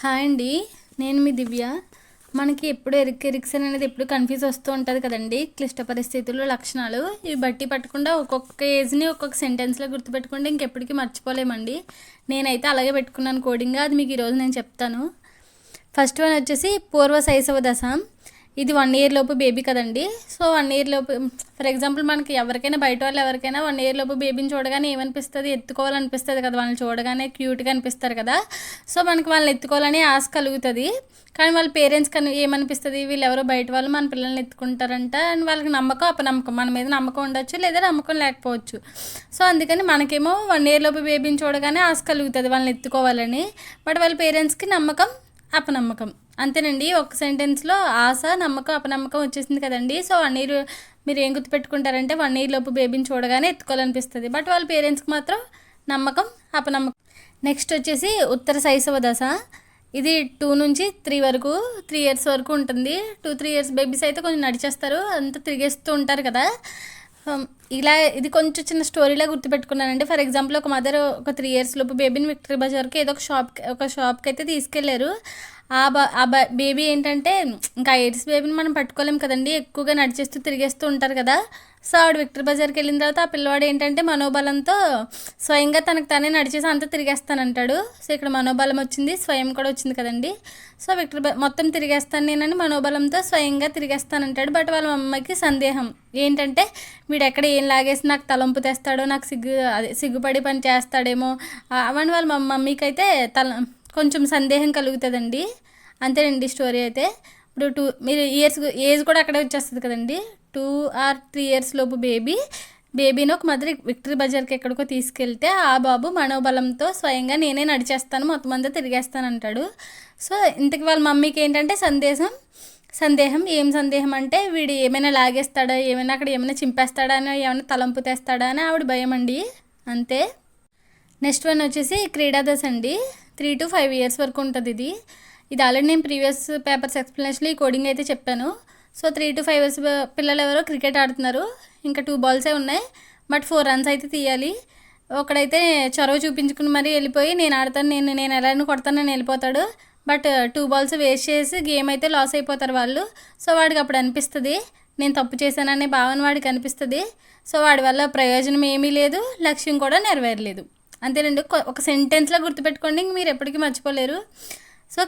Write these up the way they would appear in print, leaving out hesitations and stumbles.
Hi అండి. నేను మీ దివ్య. మనకి ఎప్పుడు ఎరిక్షన్ అనేది ఎప్పుడు కన్ఫ్యూజ్ వస్తూ ఉంటుంది కదండి. క్లిష్ట పరిస్థితులు, లక్షణాలు ఇవి బట్టి పట్టకుండా ఒక్కొక్క ఏజ్ని ఒక్కొక్క సెంటెన్స్లో గుర్తుపెట్టుకుంటే ఇంకెప్పటికీ మర్చిపోలేమండి. నేనైతే అలాగే పెట్టుకున్నాను కోడింగ్గా. అది మీకు ఈరోజు నేను చెప్తాను. ఫస్ట్ వన్ వచ్చేసి పూర్వ శైశవ దశ. ఇది 1 year లోపు బేబీ కదండి. సో 1 year లోపు ఫర్ ఎగ్జాంపుల్ మనకి ఎవరికైనా బయట వాళ్ళు ఎవరికైనా 1 year లోపు బేబీని చూడగానే ఏమనిపిస్తుంది, ఎత్తుకోవాలనిపిస్తుంది కదా. వాళ్ళని చూడగానే క్యూట్గా అనిపిస్తారు కదా. సో మనకి వాళ్ళని ఎత్తుకోవాలని ఆశ కలుగుతుంది. కానీ వాళ్ళ పేరెంట్స్ ఏమనిపిస్తుంది, వీళ్ళు ఎవరో బయట వాళ్ళు మన పిల్లల్ని ఎత్తుకుంటారంట అని వాళ్ళకి నమ్మకం, అపనమ్మకం. మన మీద నమ్మకం ఉండొచ్చు, లేదా నమ్మకం లేకపోవచ్చు. సో అందుకని మనకేమో 1 year లోపు బేబీని చూడగానే ఆశ కలుగుతుంది వాళ్ళని ఎత్తుకోవాలని. బట్ వాళ్ళ పేరెంట్స్కి నమ్మకం, అపనమ్మకం. అంతేనండి. ఒక సెంటెన్స్లో ఆశ, నమ్మకం, అపనమ్మకం వచ్చేసింది కదండి. సో 1 year మీరు ఏం గుర్తుపెట్టుకుంటారంటే 1 year లోపు బేబీని చూడగానే ఎత్తుకోవాలనిపిస్తుంది. బట్ వాళ్ళ పేరెంట్స్కి మాత్రం నమ్మకం, అపనమ్మకం. నెక్స్ట్ వచ్చేసి ఉత్తర శైశవ దశ. ఇది 2 నుంచి 3 వరకు, 3 years వరకు ఉంటుంది. 2-3 years బేబీస్ అయితే కొంచెం నడిచేస్తారు, అంతా తిరిగేస్తూ ఉంటారు కదా. ఇలా ఇది కొంచెం చిన్న స్టోరీలా గుర్తుపెట్టుకున్నానండి. ఫర్ ఎగ్జాంపుల్ ఒక మదర్ ఒక 3 years లోపు బేబీని విక్టరీ బజార్కి ఏదో ఒక షాప్కి అయితే తీసుకెళ్లారు. ఆ బేబీ ఏంటంటే ఇంకా 8 years బేబీని మనం పట్టుకోలేం కదండి, ఎక్కువగా నడిచేస్తూ తిరిగేస్తూ ఉంటారు కదా. సో ఆవిడ విక్టరీ బజార్కి వెళ్ళిన తర్వాత ఆ పిల్లవాడు ఏంటంటే మనోబలంతో స్వయంగా తనకు తానే నడిచేసి అంతా తిరిగేస్తానంటాడు. సో ఇక్కడ మనోబలం వచ్చింది, స్వయం కూడా వచ్చింది కదండి. సో మొత్తం తిరిగేస్తాను నేనని మనోబలంతో స్వయంగా తిరిగేస్తానంటాడు. బట్ వాళ్ళ అమ్మకి సందేహం ఏంటంటే వీడు ఎక్కడ ఏం లాగేసి నాకు తలంపు తెస్తాడో, నాకు సిగ్గుపడి పని చేస్తాడేమో అవన్నీ వాళ్ళ మమ్మీకి అయితే కొంచెం సందేహం కలుగుతుందండి. అంతేనండి స్టోరీ అయితే. ఇప్పుడు మీరు ఏజ్ కూడా అక్కడే వచ్చేస్తుంది కదండి. 2 or 3 years లోపు బేబీని ఒక మదర్ విక్టరీ బజార్కి ఎక్కడికో తీసుకెళ్తే ఆ బాబు మనోబలంతో స్వయంగా నేనే నడిచేస్తాను, మొత్తం అంతా తిరిగేస్తాను అంటాడు. సో ఇంతకు వాళ్ళ మమ్మీకి ఏంటంటే సందేహం. ఏం సందేహం అంటే వీడు ఏమైనా లాగేస్తాడా, ఏమైనా అక్కడ ఏమైనా చింపేస్తాడా అని, ఏమైనా తలంపు తెస్తాడా అని ఆవిడ భయం అండి. అంతే. నెక్స్ట్ వన్ వచ్చేసి క్రీడాదశ అండి. 3 to 5 years వరకు ఉంటుంది ఇది ఆల్రెడీ నేను ప్రీవియస్ పేపర్స్ ఎక్స్ప్లెనేషన్లో ఈ కోడింగ్ అయితే చెప్పాను. సో 3 to 5 years పిల్లలు ఎవరో క్రికెట్ ఆడుతున్నారు. ఇంకా 2 balls ఉన్నాయి. బట్ 4 runs అయితే తీయాలి. ఒకడైతే చొరవ చూపించుకుని మరీ వెళ్ళిపోయి నేను ఆడతాను, నేను ఎలా కొడతానని వెళ్ళిపోతాడు. బట్ 2 balls వేస్ట్ చేసి గేమ్ అయితే లాస్ అయిపోతారు వాళ్ళు. సో వాడికి అప్పుడు అనిపిస్తుంది నేను తప్పు చేశాననే భావన వాడికి అనిపిస్తుంది. సో వాడి వల్ల ప్రయోజనం ఏమీ లేదు, లక్ష్యం కూడా నెరవేరలేదు. అంతేనండి. ఒక సెంటెన్స్లో గుర్తుపెట్టుకోండి, మీరు ఎప్పటికీ మర్చిపోలేరు. సో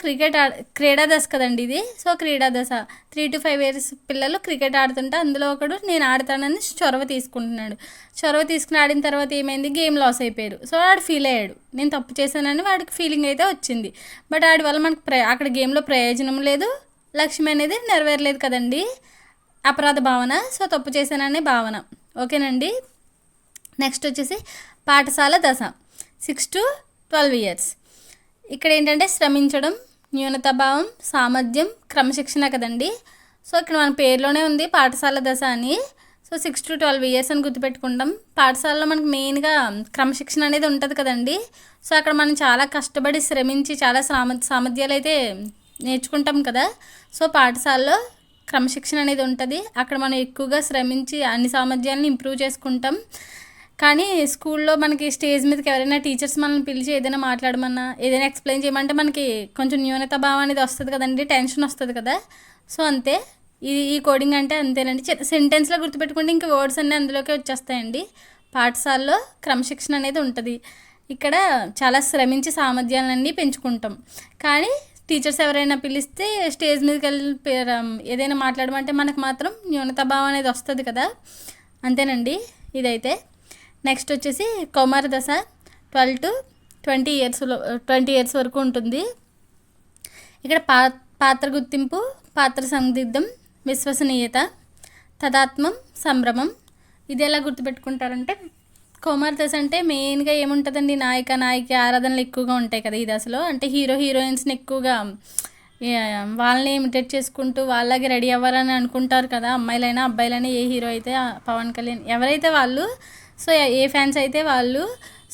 క్రీడాదశ కదండి ఇది. సో క్రీడాదశ 3 to 5 years పిల్లలు క్రికెట్ ఆడుతుంటే అందులో ఒకడు నేను ఆడతానని చొరవ తీసుకుంటున్నాడు. చొరవ తీసుకుని ఆడిన తర్వాత ఏమైంది, గేమ్ లాస్ అయిపోయారు. సో వాడు ఫీల్ అయ్యాడు, నేను తప్పు చేశానని వాడికి ఫీలింగ్ అయితే వచ్చింది. బట్ వాడి వల్ల మనకు అక్కడ గేమ్లో ప్రయోజనం లేదు, లక్ష్యం అనేది నెరవేరలేదు కదండి. అపరాధ భావన. సో తప్పు చేశాననే భావన. ఓకేనండి. నెక్స్ట్ వచ్చేసి పాఠశాల దశ 6 to 12 years. ఇక్కడ ఏంటంటే శ్రమించడం, న్యూనతాభావం, సామర్థ్యం, క్రమశిక్షణ కదండి. సో ఇక్కడ మన పేరులోనే ఉంది పాఠశాల దశ అని. సో 6 to 12 years అని గుర్తుపెట్టుకుంటాం. పాఠశాలలో మనకు మెయిన్గా క్రమశిక్షణ అనేది ఉంటుంది కదండి. సో అక్కడ మనం చాలా కష్టపడి శ్రమించి చాలా సామర్థ్యాలు అయితే నేర్చుకుంటాం కదా. సో పాఠశాలలో క్రమశిక్షణ అనేది ఉంటుంది. అక్కడ మనం ఎక్కువగా శ్రమించి అన్ని సామర్థ్యాలను ఇంప్రూవ్ చేసుకుంటాం. కానీ స్కూల్లో మనకి స్టేజ్ మీదకి ఎవరైనా టీచర్స్ మనల్ని పిలిచి ఏదైనా మాట్లాడమన్నా, ఏదైనా ఎక్స్ప్లెయిన్ చేయమంటే మనకి కొంచెం న్యూనత భావం అనేది వస్తుంది కదండి, టెన్షన్ వస్తుంది కదా. సో అంతే. ఈ కోడింగ్ అంటే అంతేనండి. సెంటెన్స్లో గుర్తుపెట్టుకుంటే ఇంకా వర్డ్స్ అన్నీ అందులోకి వచ్చేస్తాయండి. పాఠశాలలో క్రమశిక్షణ అనేది ఉంటుంది. ఇక్కడ చాలా శ్రమించి సామర్థ్యాలన్నీ పెంచుకుంటాం. కానీ టీచర్స్ ఎవరైనా పిలిస్తే స్టేజ్ మీదకి వెళ్ళి ఏదైనా మాట్లాడమంటే మనకు మాత్రం న్యూనత భావం అనేది వస్తుంది కదా. అంతేనండి ఇదైతే. నెక్స్ట్ వచ్చేసి కౌమార దశ 12 to 20 years వరకు ఉంటుంది. ఇక్కడ పాత్ర గుర్తింపు, పాత్ర సందిగ్ధం, విశ్వసనీయత, తదాత్మం, సంభ్రమం. ఇది ఎలా గుర్తుపెట్టుకుంటారంటే కౌమార దశ అంటే మెయిన్గా ఏముంటుందండి, నాయకి ఆరాధనలు ఎక్కువగా ఉంటాయి కదా ఈ దశలో. అంటే హీరోయిన్స్ని ఎక్కువగా వాళ్ళని ఇమిటేట్ చేసుకుంటూ వాళ్ళలాగే రెడీ అవ్వాలని అనుకుంటారు కదా. అమ్మాయిలైనా అబ్బాయిలైనా, ఏ హీరో అయితే పవన్ కళ్యాణ్ ఎవరైతే వాళ్ళు, సో ఏ ఫ్యాన్స్ అయితే వాళ్ళు.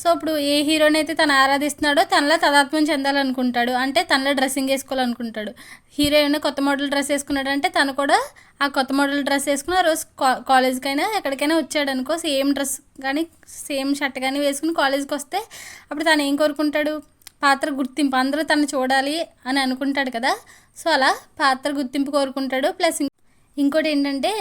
సో ఇప్పుడు ఏ హీరోని అయితే తను ఆరాధిస్తున్నాడో తనలో తదాత్మ్యం చెందాలనుకుంటాడు. అంటే తనలో డ్రెస్సింగ్ వేసుకోవాలనుకుంటాడు. హీరోయిన్ కొత్త మోడల్ డ్రెస్ వేసుకున్నాడు అంటే తను కూడా ఆ కొత్త మోడల్ డ్రెస్ వేసుకుని ఆ రోజు కాలేజ్కైనా ఎక్కడికైనా వచ్చాడు అనుకో, సేమ్ డ్రెస్ కానీ సేమ్ షర్ట్ కానీ వేసుకుని కాలేజ్కి వస్తే అప్పుడు తను ఏం కోరుకుంటాడు, పాత్ర గుర్తింపు, అందరూ తను చూడాలి అని అనుకుంటాడు కదా. సో అలా పాత్ర గుర్తింపు కోరుకుంటాడు. ప్లస్ ఇంకోటి ఏంటంటే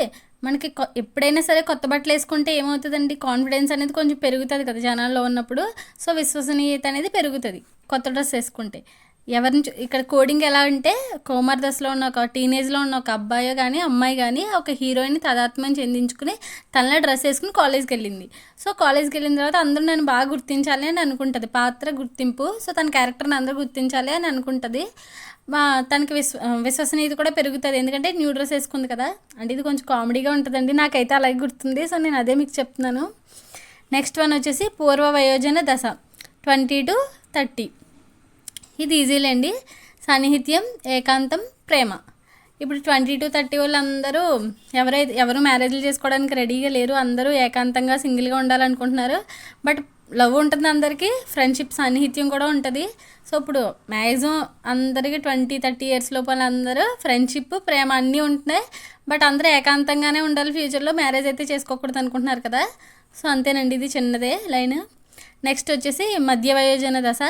మనకి ఎప్పుడైనా సరే కొత్త బట్టలు వేసుకుంటే ఏమవుతుందండి, కాన్ఫిడెన్స్ అనేది కొంచెం పెరుగుతుంది కదా జనాల్లో ఉన్నప్పుడు. సో విశ్వసనీయత అనేది పెరుగుతుంది కొత్త డ్రెస్ వేసుకుంటే. ఎవరిని ఇక్కడ కోడింగ్ ఎలా అంటే, కోమర్ దశలో ఉన్న ఒక టీనేజ్లో ఉన్న ఒక అబ్బాయి కానీ అమ్మాయి కానీ ఒక హీరోయిన్ తదాత్మ్యం చెందించుకుని తనలో డ్రెస్ వేసుకుని కాలేజ్కి వెళ్ళింది. సో కాలేజ్కి వెళ్ళిన తర్వాత అందరూ నన్ను బాగా గుర్తించాలి అని అనుకుంటుంది, పాత్ర గుర్తింపు. సో తన క్యారెక్టర్ని అందరూ గుర్తించాలి అని అనుకుంటుంది. తనకి విశ్వసనీయత కూడా పెరుగుతుంది, ఎందుకంటే న్యూ డ్రెస్ వేసుకుంది కదా. అంటే ఇది కొంచెం కామెడీగా ఉంటుందండి, నాకైతే అలాగే గుర్తుంది. సో నేను అదే మీకు చెప్తున్నాను. నెక్స్ట్ వన్ వచ్చేసి పూర్వ వయోజన దశ 20 to 30. ఇది ఈజీలేండి. సాన్నిహిత్యం, ఏకాంతం, ప్రేమ. ఇప్పుడు 20 to 30 వాళ్ళందరూ ఎవరు మ్యారేజ్లు చేసుకోవడానికి రెడీగా లేరు, అందరూ ఏకాంతంగా సింగిల్గా ఉండాలనుకుంటున్నారు. బట్ లవ్ ఉంటుంది అందరికీ, ఫ్రెండ్షిప్, సాన్నిహిత్యం కూడా ఉంటుంది. సో ఇప్పుడు మ్యాక్సిమం అందరికీ 20-30 ఇయర్స్ లోపల అందరూ ఫ్రెండ్షిప్, ప్రేమ అన్నీ ఉంటున్నాయి. బట్ అందరూ ఏకాంతంగానే ఉండాలి, ఫ్యూచర్లో మ్యారేజ్ అయితే చేసుకోకూడదు అనుకుంటున్నారు కదా. సో అంతేనండి, ఇది చిన్నదే లైన్. నెక్స్ట్ వచ్చేసి మధ్య వయోజన దశ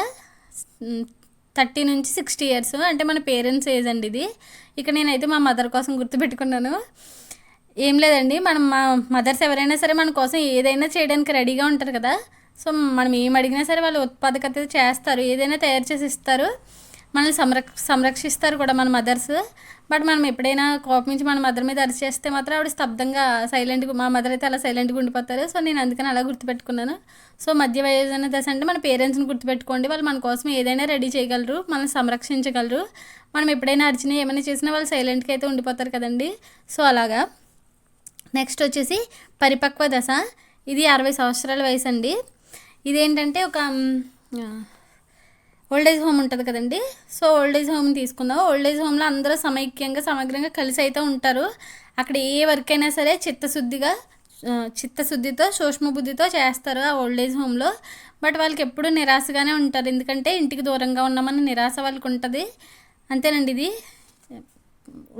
30 నుంచి 60 ఇయర్స్, అంటే మన పేరెంట్స్ ఏజ్ అండి ఇది. ఇక్కడ నేనైతే మా మదర్ కోసం గుర్తుపెట్టుకున్నాను. ఏం లేదండి, మా మదర్స్ ఎవరైనా సరే మన కోసం ఏదైనా చేయడానికి రెడీగా ఉంటారు కదా. సో మనం ఏం అడిగినా సరే వాళ్ళు ఉత్పాదకత చేస్తారు, ఏదైనా తయారు చేసి ఇస్తారు, మనల్ని సంరక్షిస్తారు కూడా మన మదర్స్. బట్ మనం ఎప్పుడైనా కోపమించి మన మదర్ మీద అరిచి చేస్తే మాత్రం ఆవిడ స్తబ్దంగా సైలెంట్గా, మా మదర్ అయితే అలా సైలెంట్గా ఉండిపోతారు. సో నేను అందుకని అలా గుర్తుపెట్టుకున్నాను. సో మధ్య వయోజన దశ అంటే మన పేరెంట్స్ని గుర్తుపెట్టుకోండి, వాళ్ళు మన కోసం ఏదైనా రెడీ చేయగలరు, మనల్ని సంరక్షించగలరు. మనం ఎప్పుడైనా అరిచినా ఏమైనా చేసినా వాళ్ళు సైలెంట్గా అయితే ఉండిపోతారు కదండి. సో అలాగా. నెక్స్ట్ వచ్చేసి పరిపక్వ దశ, ఇది 60 సంవత్సరాల వయసు అండి. ఇదేంటంటే ఒక ఓల్డేజ్ హోమ్ ఉంటుంది కదండి. సో ఓల్డేజ్ హోమ్ని తీసుకుందాం. ఓల్డేజ్ హోమ్లో అందరూ సమగ్రంగా కలిసి అయితే ఉంటారు. అక్కడ ఏ వర్క్ అయినా సరే చిత్తశుద్ధితో సూక్ష్మబుద్ధితో చేస్తారు ఆ ఓల్డేజ్ హోమ్లో. బట్ వాళ్ళకి ఎప్పుడూ నిరాశగానే ఉంటారు, ఎందుకంటే ఇంటికి దూరంగా ఉన్నామని నిరాశ వాళ్ళకి ఉంటుంది. అంతేనండి, ఇది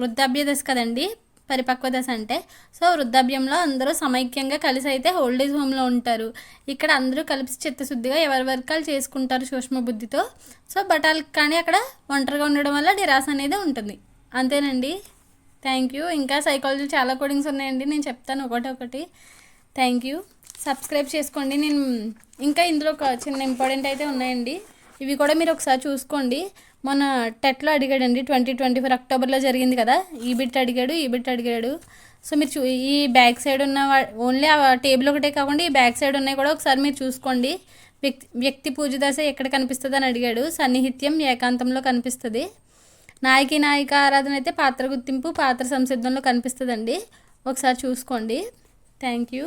వృద్ధాప్య దశ కదండి పరిపక్వ దశ అంటే. సో వృద్ధాప్యంలో అందరూ సమైక్యంగా కలిసి అయితే ఓల్డేజ్ హోమ్లో ఉంటారు. ఇక్కడ అందరూ కలిసి చిత్తశుద్ధిగా ఎవరి వర్కాలు చేసుకుంటారు సూక్ష్మబుద్ధితో. సో బట్ వాళ్ళకి కానీ అక్కడ ఒంటరిగా ఉండడం వల్ల నిరాశ అనేది ఉంటుంది. అంతేనండి, థ్యాంక్ యూ. ఇంకా సైకాలజీ చాలా కోడింగ్స్ ఉన్నాయండి, నేను చెప్తాను ఒకటి. Thank you. సబ్స్క్రైబ్ చేసుకోండి. నేను ఇంకా ఇందులో ఒక చిన్న ఇంపార్టెంట్ అయితే ఉన్నాయండి, ఇవి కూడా మీరు ఒకసారి చూసుకోండి. మన టెట్లో అడిగాడండి, 2024 అక్టోబర్లో జరిగింది కదా. ఈ బిట్ అడిగాడు. సో మీరు ఈ బ్యాక్ సైడ్ ఉన్న ఓన్లీ ఆ టేబుల్ ఒకటే కాకుండా ఈ బ్యాక్ సైడ్ ఉన్నాయి కూడా ఒకసారి మీరు చూసుకోండి. వ్యక్తి పూజ దశ ఎక్కడ కనిపిస్తుంది అని అడిగాడు. సన్నిహిత్యం, ఏకాంతంలో కనిపిస్తుంది. నాయక ఆరాధన అయితే పాత్ర గుర్తింపు, పాత్ర సంసిద్ధంలో కనిపిస్తుందండి. ఒకసారి చూసుకోండి. Thank you.